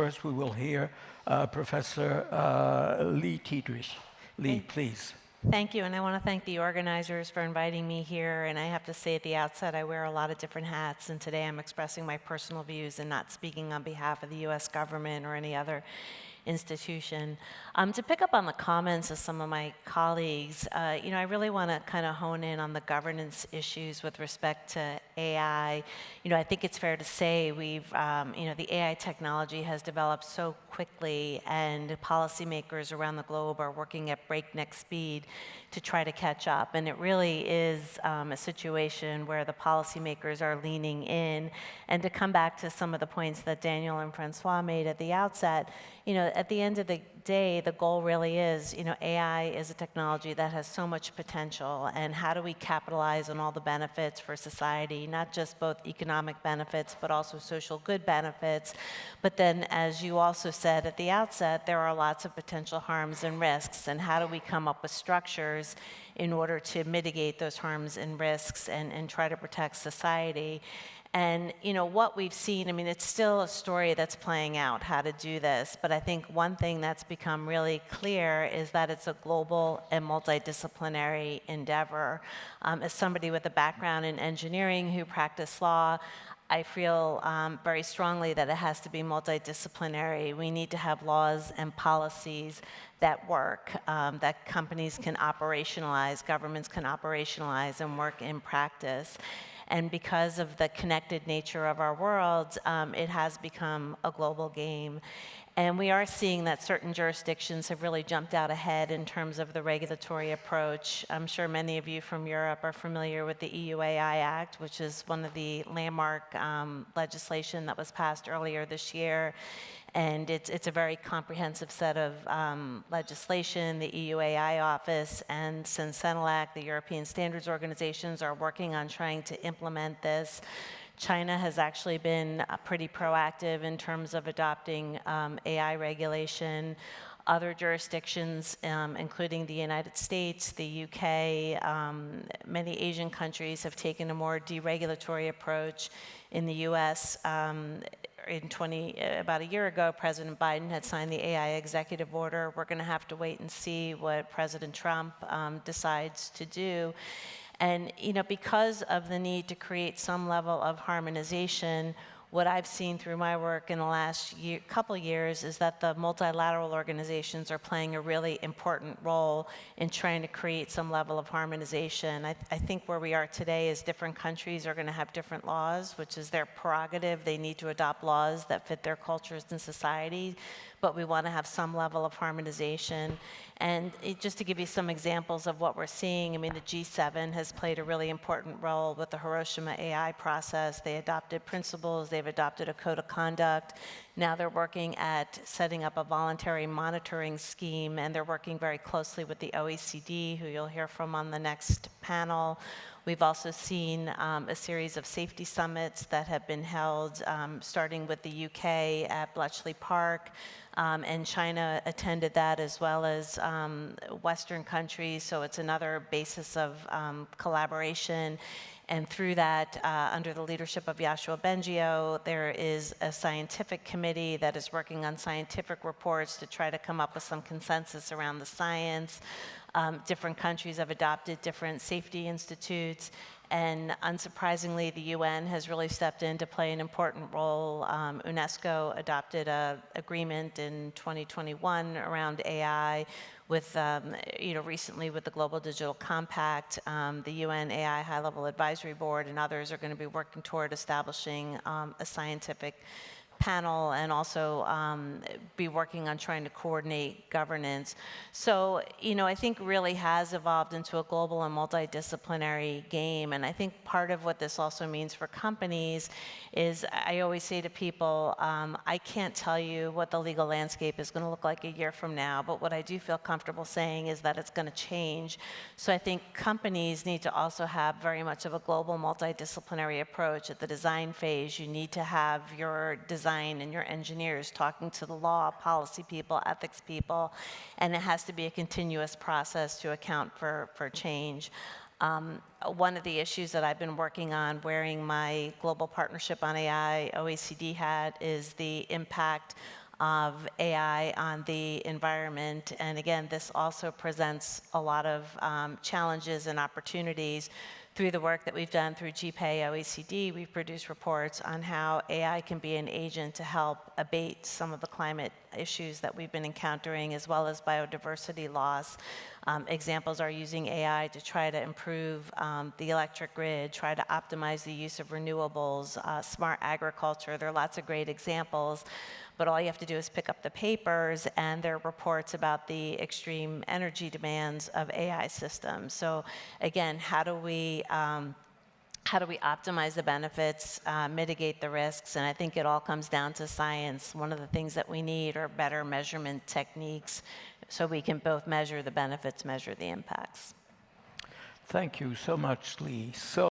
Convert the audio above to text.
first we will hear Professor Tiedrich. Lee, please. Thank you, and I want to thank the organizers for inviting me here. And I have to say at the outset, I wear a lot of different hats, and today I'm expressing my personal views and not speaking on behalf of the US government or any other institution. To pick up on the comments of some of my colleagues, I really want to kind of hone in on the governance issues with respect to AI. I think it's fair to say the AI technology has developed so quickly, and policymakers around the globe are working at breakneck speed to try to catch up. And it really is a situation where the policymakers are leaning in. And to come back to some of the points that Daniel and Francois made at the outset, at the end of the day, the goal really is, AI is a technology that has so much potential, and how do we capitalize on all the benefits for society, not just both economic benefits, but also social good benefits. But then, as you also said at the outset, there are lots of potential harms and risks, and how do we come up with structures in order to mitigate those harms and risks and try to protect society. And what we've seen, it's still a story that's playing out, how to do this. But I think one thing that's become really clear is that it's a global and multidisciplinary endeavor. As somebody with a background in engineering who practiced law, I feel very strongly that it has to be multidisciplinary. We need to have laws and policies that work, that companies can operationalize, governments can operationalize and work in practice. And because of the connected nature of our world, it has become a global game. And we are seeing that certain jurisdictions have really jumped out ahead in terms of the regulatory approach. I'm sure many of you from Europe are familiar with the EUAI Act, which is one of the landmark legislation that was passed earlier this year. And it's a very comprehensive set of legislation. The EUAI office and CENELAC, the European Standards Organizations, are working on trying to implement this. China has actually been pretty proactive in terms of adopting AI regulation. Other jurisdictions, including the United States, the UK, many Asian countries have taken a more deregulatory approach. In the US, about a year ago, President Biden had signed the AI executive order. We're going to have to wait and see what President Trump decides to do. And because of the need to create some level of harmonization, what I've seen through my work in the last couple years is that the multilateral organizations are playing a really important role in trying to create some level of harmonization. I think where we are today is different countries are going to have different laws, which is their prerogative. They need to adopt laws that fit their cultures and society, but we want to have some level of harmonization. And just to give you some examples of what we're seeing, the G7 has played a really important role with the Hiroshima AI process. They adopted principles, they've adopted a code of conduct. Now they're working at setting up a voluntary monitoring scheme, and they're working very closely with the OECD, who you'll hear from on the next panel. We've also seen a series of safety summits that have been held, starting with the UK at Bletchley Park, and China attended that, as well as Western countries, so it's another basis of collaboration. And through that, under the leadership of Yoshua Bengio, there is a scientific committee that is working on scientific reports to try to come up with some consensus around the science. Different countries have adopted different safety institutes, and unsurprisingly, the UN has really stepped in to play an important role. UNESCO adopted an agreement in 2021 around AI with, recently with the Global Digital Compact. The UN AI High-Level Advisory Board and others are going to be working toward establishing a scientific panel, and also be working on trying to coordinate governance. So, I think really has evolved into a global and multidisciplinary game. And I think part of what this also means for companies is, I always say to people, I can't tell you what the legal landscape is going to look like a year from now, but what I do feel comfortable saying is that it's going to change. So I think companies need to also have very much of a global multidisciplinary approach. At the design phase, you need to have your design and your engineers talking to the law, policy people, ethics people, and it has to be a continuous process to account for change. One of the issues that I've been working on, wearing my Global Partnership on AI OECD hat, is the impact of AI on the environment. And again, this also presents a lot of challenges and opportunities. Through the work that we've done through GPAI OECD, we've produced reports on how AI can be an agent to help abate some of the climate issues that we've been encountering, as well as biodiversity loss. Examples are using AI to try to improve the electric grid, try to optimize the use of renewables, smart agriculture. There are lots of great examples. But all you have to do is pick up the papers, and there are reports about the extreme energy demands of AI systems. So again, how do we optimize the benefits, mitigate the risks? And I think it all comes down to science. One of the things that we need are better measurement techniques so we can both measure the benefits, measure the impacts. Thank you so much, Lee. So